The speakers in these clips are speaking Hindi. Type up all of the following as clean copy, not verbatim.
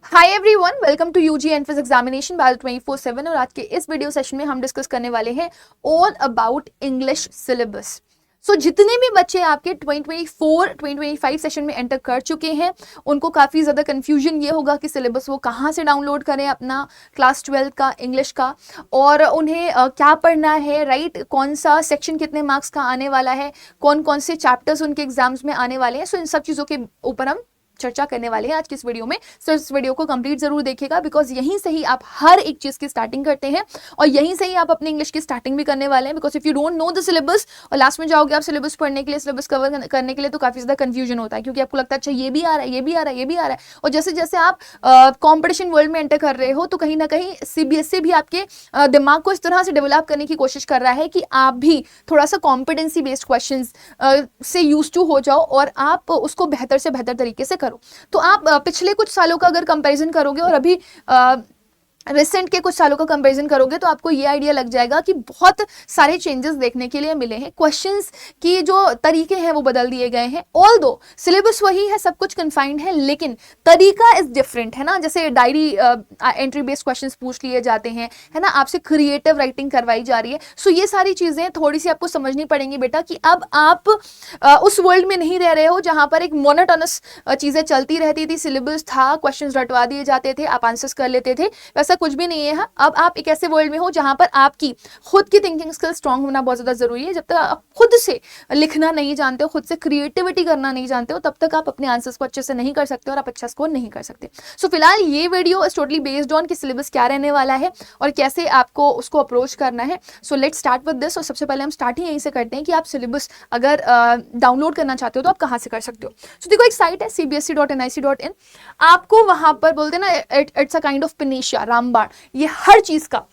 Hi everyone, welcome to UG entrance examination battle 24/7। और आज के इस वीडियो सेशन में हम डिस्कस करने वाले हैं ऑल अबाउट इंग्लिश सिलेबस। सो जितने भी बच्चे आपके 2024-2025 सेशन में एंटर कर चुके हैं उनको काफ़ी ज़्यादा कन्फ्यूजन ये होगा कि सिलेबस वो कहाँ से डाउनलोड करें अपना क्लास 12 का इंग्लिश का, और उन्हें क्या पढ़ना है, राइट, कौन सा सेक्शन कितने मार्क्स का आने वाला है, कौन कौन से चैप्टर्स उनके एग्जाम्स में आने वाले हैं। सो इन सब चीज़ों के ऊपर हम चर्चा करने वाले हैं आज की इस वीडियो में। सो इस वीडियो को कंप्लीट जरूर देखिएगा, बिकॉज यहीं से ही आप हर एक चीज की स्टार्टिंग करते हैं और यहीं से ही आप अपने इंग्लिश की स्टार्टिंग भी करने वाले हैं। Because if you don't know the syllabus और लास्ट में जाओगे आप सिलेबस पढ़ने के लिए, सिलेबस कवर करने के लिए, तो काफी ज्यादा कंफ्यूजन होता है, क्योंकि आपको लगता है अच्छा ये भी आ रहा है, ये भी आ रहा है, ये भी आ रहा है। और जैसे जैसे आप कॉम्पिटिशन वर्ल्ड में एंटर कर रहे हो तो कहीं ना कहीं सीबीएसई भी आपके दिमाग को इस तरह से डेवलप करने की कोशिश कर रहा है कि आप भी थोड़ा सा कॉम्पिटेंसी बेस्ड क्वेश्चन से यूज टू हो जाओ और आप उसको बेहतर से बेहतर तरीके से करो। तो आप पिछले कुछ सालों का अगर कंपैरिजन करोगे और अभी रिसेंट के कुछ सालों का कंपैरिजन करोगे तो आपको ये आइडिया लग जाएगा कि बहुत सारे चेंजेस देखने के लिए मिले हैं। क्वेश्चंस की जो तरीके हैं वो बदल दिए गए हैं। ऑल्दो सिलेबस वही है, सब कुछ कन्फाइंड है, लेकिन तरीका इज डिफरेंट, है ना। जैसे डायरी एंट्री बेस्ड क्वेश्चंस पूछ लिए जाते हैं, है ना, आपसे क्रिएटिव राइटिंग करवाई जा रही है। सो ये सारी चीजें थोड़ी सी आपको समझनी पड़ेंगी बेटा, कि अब आप उस वर्ल्ड में नहीं रह रहे हो जहां पर एक मोनोटोनस चीजें चलती रहती थी, सिलेबस था, क्वेश्चन रटवा दिए जाते थे, आप आंसर्स कर लेते थे। वैसा कुछ भी नहीं है। अब आप एक ऐसे वर्ल्ड में हो जहां पर आपकी खुद की थिंकिंग स्किल स्ट्रांग होना बहुत ज्यादा जरूरी है। जब तक आप खुद से लिखना नहीं जानते हो, खुद से क्रिएटिविटी करना नहीं जानते हो, तब तक आप अपने आंसर्स को अच्छे से नहीं कर सकते और आप अच्छा स्कोर नहीं कर सकते। सो फिलहाल ये video is totally based on कि सिलेबस क्या रहने वाला है और कैसे आपको उसको अप्रोच करना है। So let's start with this. और सबसे पहले हम स्टार्ट ही यहीं से करते हैं कि आप सिलेबस अगर डाउनलोड करना चाहते हो तो आप कहाँ से कर सकते हो। सो देखो, एक साइट है cbsc.nic.in। आपको वहां पर बोलते हैं ना, इट्स अ काइंड ऑफ पिनेशिया, रामबाण, ये हर चीज का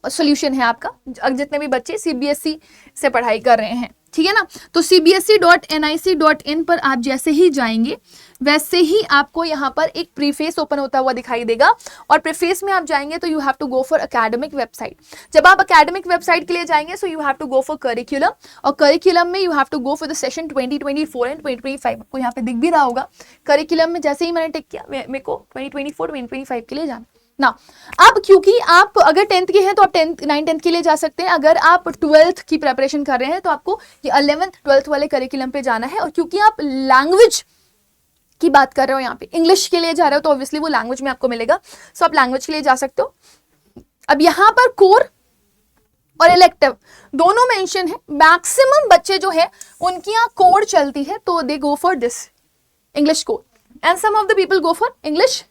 सॉल्यूशन है आपका, जितने भी बच्चे सीबीएसई से पढ़ाई कर रहे हैं, ठीक है ना। तो cbsc.nic.in पर आप जैसे ही जाएंगे वैसे ही आपको यहाँ पर एक प्रीफेस ओपन होता हुआ दिखाई देगा, और प्रीफेस में आप जाएंगे तो you have to go for academic website. जब आप एकेडमिक वेबसाइट के लिए जाएंगे so you have to go for curriculum, और करिकुलम में you have to go for the session 2024 and 2025। आपको यहाँ पे दिख भी रहा होगा करिकुलम में, जैसे ही मैंने टिक किया मेरे को 2024-2025 के लिए जाना ना। अब क्योंकि आप अगर 10th के हैं तो आप 9th के लिए जा सकते हैं, अगर आप 12th की प्रिपरेशन कर रहे हैं तो आपको ये 11th 12th वाले करिकुलम पे जाना है। और क्योंकि आप लैंग्वेज की बात कर रहे हो, यहाँ पे इंग्लिश के लिए जा रहे हो, तो ऑब्वियसली वो लैंग्वेज में आपको मिलेगा। सो आप लैंग्वेज के लिए जा सकते हो। अब यहाँ पर कोर और इलेक्टिव दोनों मेंशन है। मैक्सिमम बच्चे जो है उनकी यहाँ कोर चलती है तो they go for this English core, and some of the people go for English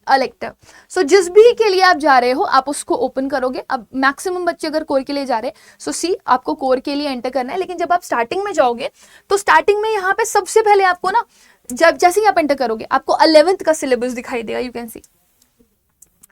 elective. So जिस भी के लिए आप जा रहे हो आप उसको ओपन करोगे। अब मैक्सिमम बच्चे अगर कोर के लिए जा रहे हैं सो सी आपको कोर के लिए एंटर करना है। लेकिन जब आप स्टार्टिंग में जाओगे तो स्टार्टिंग में यहाँ पे सबसे पहले आपको ना, जब जैसे ही आप एंटर करोगे आपको 11th का सिलेबस दिखाई देगा। यू कैन सी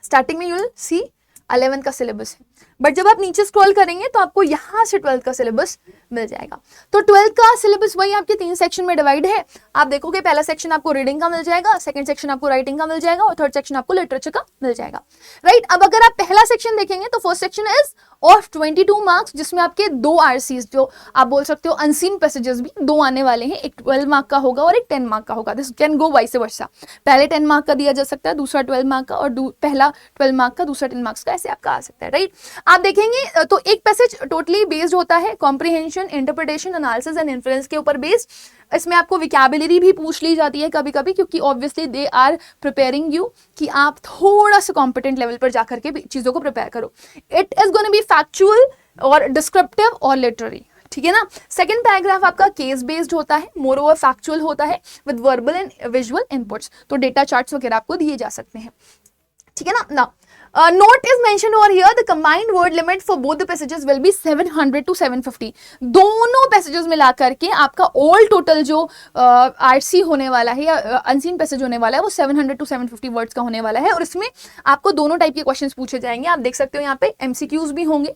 स्टार्टिंग में यू विल सी 11th का सिलेबस है, बट जब आप नीचे स्क्रॉल करेंगे तो आपको यहां से 12th का सिलेबस मिल जाएगा। तो 12th का सिलेबस वही आपके 3 सेक्शन में डिवाइड है। आप देखोगे पहला सेक्शन आपको रीडिंग का मिल जाएगा, सेकंड सेक्शन आपको राइटिंग का मिल जाएगा, और थर्ड सेक्शन आपको लिटरेचर का मिल जाएगा, राइट। अब अगर आप पहला सेक्शन देखेंगे तो first section is of 22 marks, जिसमें आपके 2 आरसीज, जो आप बोल सकते हो अनसीन पैसेजेस भी 2 आने वाले हैं। एक 12 मार्क का होगा और एक 10 मार्क का होगा। This can go vice versa, पहले 10 मार्क का दिया जा सकता है, दूसरा 12 मार्क का, और पहला 12 मार्क का, दूसरा 10 मार्क्स का, ऐसे आपका आ सकता है, राइट। आप देखेंगे तो एक पैसेज टोटली बेस्ड होता है comprehension, interpretation, analysis and influence के ऊपर बेस्ड। इसमें आपको विकैबुलरी भी पूछ ली जाती है कभी कभी, क्योंकि obviously they are preparing you कि आप थोड़ा सा कॉम्पिटेंट लेवल पर जाकर के चीजों को प्रिपेयर करो। It is gonna be factual और डिस्क्रिप्टिव और लिटरेरी, ठीक है ना। सेकंड पैराग्राफ आपका केस बेस्ड होता है, मोर ओवर फैक्चुअल होता है with verbal and visual inputs. तो डेटा चार्ट्स वगैरह आपको दिए जा सकते हैं, ठीक है ना। ना note is mentioned over here, the combined word limit for both the passages will be 700 to 750। दोनों पैसेजेस मिला करके आपका ऑल टोटल जो आरसी होने वाला है या अनसीन पैसेज होने वाला है वो 700 to 750 वर्ड्स का होने वाला है। और इसमें आपको दोनों टाइप के क्वेश्चंस पूछे जाएंगे। आप देख सकते हो यहाँ पे एमसीक्यूज भी होंगे,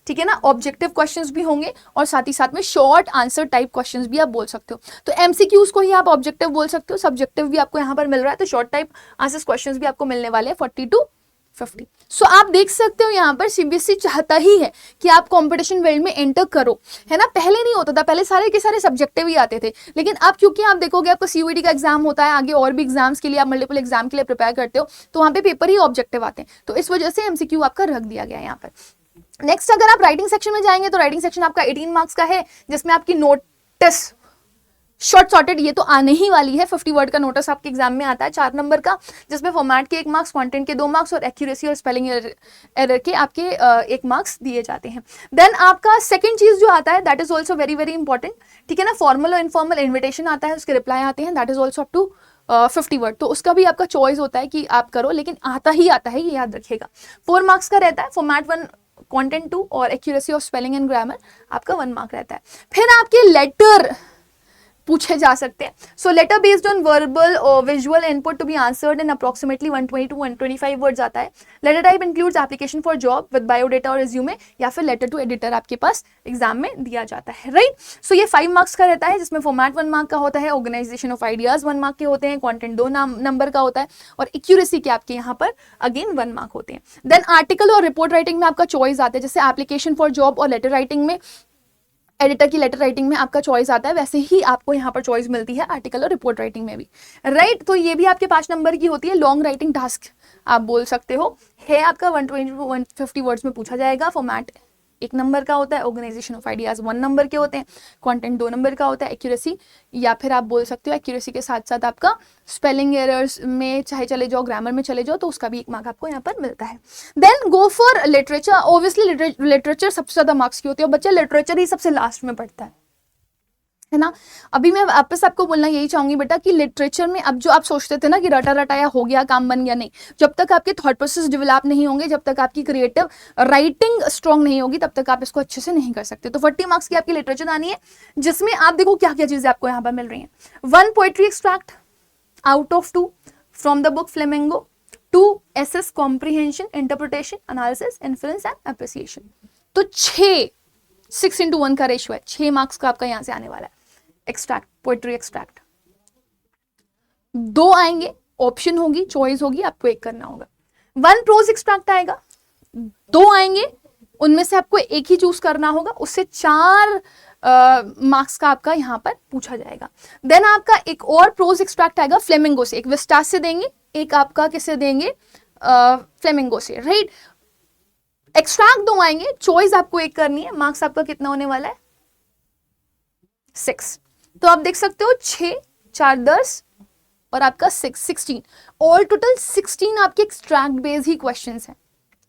ठीक है ना, ऑब्जेक्टिव क्वेश्चंस भी होंगे, और साथ ही साथ में शॉर्ट आंसर टाइप क्वेश्चंस भी आप बोल सकते हो। तो एमसीक्यूज को ही आप ऑब्जेक्टिव बोल सकते हो, सब्जेक्टिव भी आपको यहाँ पर मिल रहा है, तो शॉर्ट टाइप आंसर क्वेश्चंस भी आपको मिलने वाले हैं 40 to 50। सो आप देख सकते हो यहाँ पर सीबीएसई चाहता ही है कि आप कंपटीशन वर्ल्ड में एंटर करो, है ना। पहले नहीं होता था, पहले सारे के सारे सब्जेक्टिव ही आते थे, लेकिन अब क्योंकि आप देखोगे आपका सीयूईटी का एग्जाम होता है, आगे और भी एग्जाम्स के लिए आप मल्टीपल एग्जाम के लिए प्रिपेयर करते हो, तो वहाँ पे पेपर ही ऑब्जेक्टिव आते हैं, तो इस वजह से एमसीक्यू आपका रख दिया गया है यहाँ पर। नेक्स्ट अगर आप राइटिंग सेक्शन में जाएंगे तो राइटिंग सेक्शन आपका 18 मार्क्स का है, जिसमें आपकी नोटिस शॉर्ट सॉर्टेड ये तो आने ही वाली है, 50 वर्ड का नोटिस आपके एग्जाम में आता है 4 नंबर का, जिसमें फॉर्मेट के 1 मार्क्स, कंटेंट के 2 मार्क्स और एक्यूरेसी और स्पेलिंग एरर के आपके 1 मार्क्स दिए जाते हैं। देन आपका सेकंड चीज जो आता है that is also very very important, ठीक है ना। फॉर्मल और इनफॉर्मल इन्विटेशन आता है, उसके रिप्लाई आते हैं, that is also up to 50 word, तो उसका भी आपका चॉइस होता है कि आप करो, लेकिन आता ही आता है, ये याद रखिएगा। 4 मार्क्स का रहता है, फॉर्मेट 1 कंटेंट 2 और accuracy of spelling and grammar आपका 1 मार्क रहता है। फिर आपके लेटर पूछे जा सकते हैं। So letter based on verbal और visual input to be answered in approximately 120 to 125 words आता है। Letter type includes application for job with biodata और रिज्यूमे, या फिर लेटर टू एडिटर आपके पास एग्जाम में दिया जाता है, राइट। सो ये 5 मार्क्स का रहता है, जिसमें फॉर्मेट 1 मार्क का होता है, ऑर्गेनाइजेशन ऑफ आइडियाज 1 मार्क के होते हैं, कंटेंट 2 नंबर का होता है, और एक्यूरेसी के आपके यहाँ पर अगेन 1 मार्क होते हैं। देन आर्टिकल और रिपोर्ट राइटिंग में आपका चॉइस आता है, जैसे एप्लीकेशन फॉर जॉब और लेटर राइटिंग में, एडिटर की लेटर राइटिंग में आपका चॉइस आता है, वैसे ही आपको यहाँ पर चॉइस मिलती है आर्टिकल और रिपोर्ट राइटिंग में भी, राइट। तो ये भी आपके 5 नंबर की होती है। लॉन्ग राइटिंग टास्क आप बोल सकते हो, है आपका 120 to 150 वर्ड्स में पूछा जाएगा। फॉर्मेट 1 नंबर का होता है, ऑर्गेनाइजेशन ऑफ आइडियाज 1 नंबर के होते हैं, कंटेंट 2 नंबर का होता है, एक्यूरेसी, या फिर आप बोल सकते हो एक्यूरेसी के साथ साथ आपका स्पेलिंग एरर्स में चाहे चले जाओ, ग्रामर में चले जाओ, तो उसका भी 1 मार्क आपको यहाँ पर मिलता है। Then go for literature. Obviously literature सबसे ज्यादा मार्क्स की होती है, और बच्चा लिटरेचर ही सबसे लास्ट में पढ़ता है ना। अभी मैं वापस आपको बोलना यही चाहूंगी बेटा कि लिटरेचर में अब जो आप सोचते थे ना कि रटा रटाया हो गया, काम बन गया, नहीं, जब तक आपके थॉट प्रोसेस डेवलप नहीं होंगे, जब तक आपकी क्रिएटिव राइटिंग स्ट्रांग नहीं होगी, तब तक आप इसको अच्छे से नहीं कर सकते। तो 40 मार्क्स की आपकी लिटरेचर आनी है, जिसमें आप देखो क्या क्या चीजें आपको यहाँ पर मिल रही हैं। 1 poetry extract out of 2 from the book Flamingo, 2 assess comprehension, interpretation, analysis, influence and appreciation. तो 6 into 1 का रेशियो है, 6 मार्क्स का आपका यहाँ से आने वाला है। एक्सट्रैक्ट, पोएट्री एक्सट्रैक्ट 2 आएंगे, ऑप्शन होगी, चॉइस होगी, आपको एक करना होगा। 1 प्रोज एक्सट्रैक्ट आएगा, 2 आएंगे, उनमें से आपको एक ही चूज करना होगा, उससे 4 मार्क्स का आपका यहाँ पर पूछा जाएगा। देन आपका एक और प्रोज एक्सट्रैक्ट आएगा फ्लेमिंगो से, एक विस्टास से देंगे, एक आपका किससे देंगे, फ्लेमिंगो से, राइट। एक्सट्रैक्ट 2 आएंगे, चॉइस आपको एक करनी है, मार्क्स आपका कितना होने वाला है 6। तो आप देख सकते हो 6 4 10 और आपका 16, ऑल टोटल 16 आपके एक्सट्रैक्ट बेस्ड ही क्वेश्चंस हैं।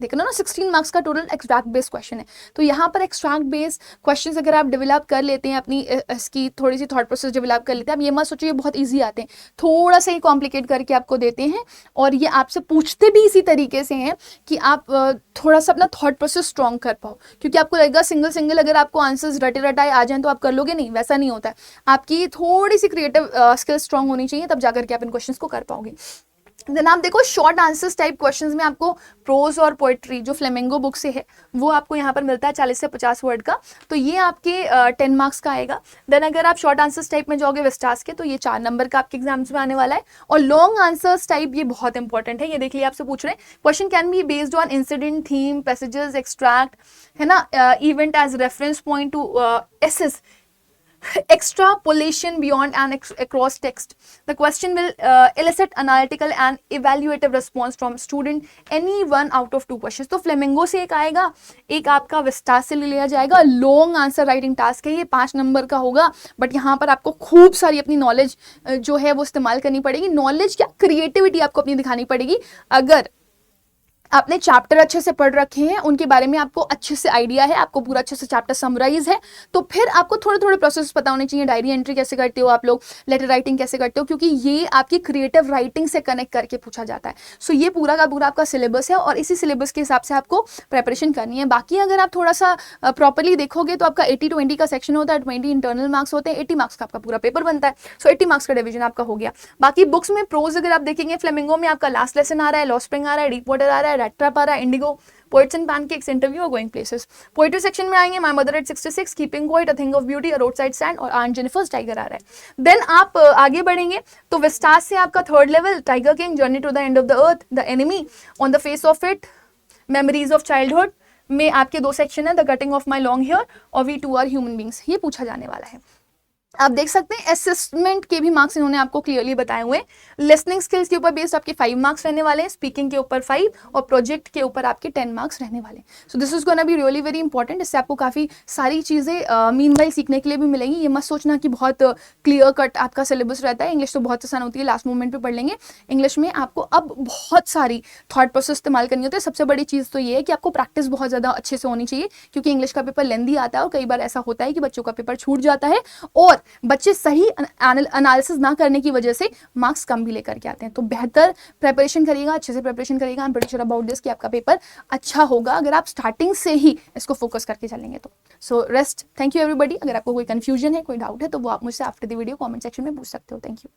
देखो ना 16 मार्क्स का टोटल एक्सट्रैक्ट बेस्ड क्वेश्चन है। तो यहाँ पर एक्सट्रैक्ट बेस्ड क्वेश्चंस अगर आप डेवलप कर लेते हैं, अपनी इसकी थोड़ी सी थॉट प्रोसेस डेवलप कर लेते हैं, आप ये मत सोचिए बहुत इजी आते हैं, थोड़ा सा ही कॉम्प्लिकेट करके आपको देते हैं, और ये आपसे पूछते भी इसी तरीके से हैं कि आप थोड़ा सा अपना थॉट प्रोसेस स्ट्रॉन्ग कर पाओ, क्योंकि आपको लगेगा सिंगल अगर आपको आंसर्स रटे रटाए आ जाएं तो आप कर लोगे, नहीं, वैसा नहीं होता है। आपकी थोड़ी सी क्रिएटिव स्किल स्ट्रॉन्ग होनी चाहिए, तब जाकर के आप इन क्वेश्चन को कर पाओगे। देन आप देखो शॉर्ट आंसर्स टाइप क्वेश्चंस में आपको प्रोज और पोएट्री जो फ्लेमिंगो बुक से है वो आपको यहाँ पर मिलता है 40 से 50 वर्ड का, तो ये आपके 10 मार्क्स का आएगा। देन अगर आप शॉर्ट आंसर्स टाइप में जाओगे विस्टास के, तो ये 4 नंबर का आपके एग्जाम्स में आने वाला है। और लॉन्ग आंसर्स टाइप ये बहुत इंपॉर्टेंट है, ये देख लिया, आपसे पूछ रहे हैं question can be based on incident, theme, passages, extract, है ना, event as reference point to assess extrapolation beyond and across text. The question will elicit analytical and evaluative response from student any one out of 2 questions. तो फ्लेमिंगो से एक आएगा, एक आपका विस्टास से ले लिया जाएगा। लॉन्ग आंसर राइटिंग टास्क है, ये 5 नंबर का होगा, बट यहाँ पर आपको खूब सारी अपनी नॉलेज जो है वो इस्तेमाल करनी पड़ेगी। नॉलेज क्या, क्रिएटिविटी आपको अपनी दिखानी पड़ेगी। अगर आपने चैप्टर अच्छे से पढ़ रखे हैं, उनके बारे में आपको अच्छे से आइडिया है, आपको पूरा अच्छे से चैप्टर समराइज है, तो फिर आपको थोड़े थोड़े प्रोसेस पता होने चाहिए। डायरी एंट्री कैसे करते हो आप लोग, लेटर राइटिंग कैसे करते हो, क्योंकि ये आपकी क्रिएटिव राइटिंग से कनेक्ट करके पूछा जाता है। सो ये पूरा का पूरा आपका सिलेबस है, और इसी सिलेबस के हिसाब से आपको प्रेपरेशन करनी है। बाकी अगर आप थोड़ा सा प्रॉपरली देखोगे तो आपका 80-20 का सेक्शन होता है, 20 इंटरनल मार्क्स होते हैं, 80 मार्क्स का आपका पूरा पेपर बनता है। सो 80 मार्क्स का डिवीजन आपका हो गया। बाकी बुक्स में प्रोज अगर आप देखेंगे, फ्लेमिंगो में आपका लास्ट लेसन आ रहा है, लॉ स्प्रिंग आ रहा है, डीप वाटर आ रहा है, Ratrapara, Indigo, Poets and Pancakes, Interview or Going Places. Poetry section में आएंगे My Mother at 66, Keeping Quiet, A Thing of Beauty, A Roadside Stand और Aunt Jennifer's Tiger आ रहा है. Then आप आगे बढ़ेंगे तो विस्टास से आपका third level tiger king, journey to the end of the earth, the enemy, on the face of it, memories of childhood में आपके 2 सेक्शन है, the cutting of my long hair और we too are human beings. ये पूछा जाने वाला है. आप देख सकते हैं असेसमेंट के भी मार्क्स इन्होंने आपको क्लियरली बताए हुए हैं. लिसनिंग स्किल्स के ऊपर बेस्ड आपके 5 मार्क्स रहने वाले हैं, स्पीकिंग के ऊपर 5 और प्रोजेक्ट के ऊपर आपके 10 मार्क्स रहने वाले हैं. So this is gonna be really very important. इससे आपको काफ़ी सारी चीज़ें मीनवाइल सीखने के लिए भी मिलेंगी. ये मत सोचना कि बहुत क्लियर कट आपका सिलेबस रहता है. इंग्लिश तो बहुत आसान होती है, लास्ट मोमेंट पे पढ़ लेंगे. इंग्लिश में आपको अब बहुत सारी थॉट प्रोसेस इस्तेमाल करनी होती है. सबसे बड़ी चीज़ तो ये है कि आपको प्रैक्टिस बहुत ज़्यादा अच्छे से होनी चाहिए, क्योंकि इंग्लिश का पेपर लेंदी आता है और कई बार ऐसा होता है कि बच्चों का पेपर छूट जाता है और बच्चे सही एनालिसिस ना करने की वजह से मार्क्स कम भी लेकर के आते हैं. तो बेहतर प्रिपरेशन करिएगा, अच्छे से प्रिपरेशन करिएगा. I am pretty sure about this कि आपका पेपर अच्छा होगा अगर आप स्टार्टिंग से ही इसको फोकस करके चलेंगे तो. So rest. Thank you everybody. अगर आपको कोई कंफ्यूजन है, कोई डाउट है तो वो आप मुझसे after the video comment section में पूछ सकते हो. Thank you.